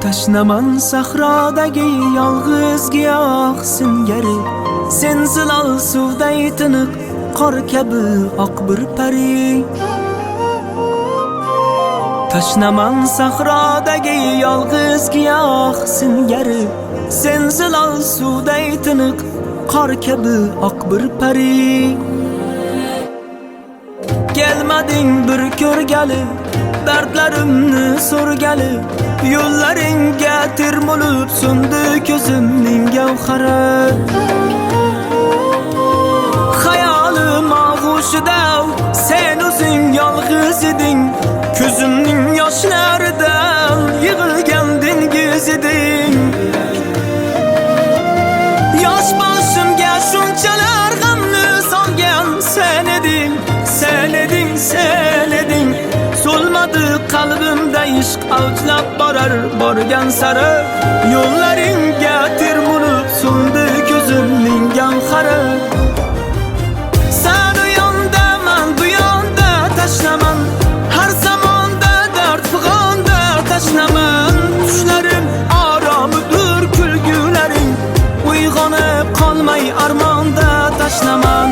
Tashnaman sahrodagi yolg'iz giyoh singari, sen zilol suvday tiniq qor kabi oq bir pari. Tashnaman sahrodagi yolg'iz giyoh singari, sen zilol suvday tiniq qor kabi oq bir pari. Kelmading bir ko'rgali, dardlarimni so'rgali, yo'llaringga termulib so'ndi ko'zimning gavhari. Hayolim og'ushida sen o'zing yolg'iz eding, ko'zimning yoshlaridan yig'ilgan dengiz eding. Yosh boshimga shunchalar g'amni solgan sen eding, sen eding, sen eding. So'lmadi qalbimda ishq avjlab borar borgan sari, yo'llaringga termulib so'ndi ko'zimning gavhari. Sen u yonda, men bu yonda, tashnaman har zamonda, dard fig'onda tashnaman. Tushlarim oromidir kulgularing, uyg'onib qolmay armonda tashnaman.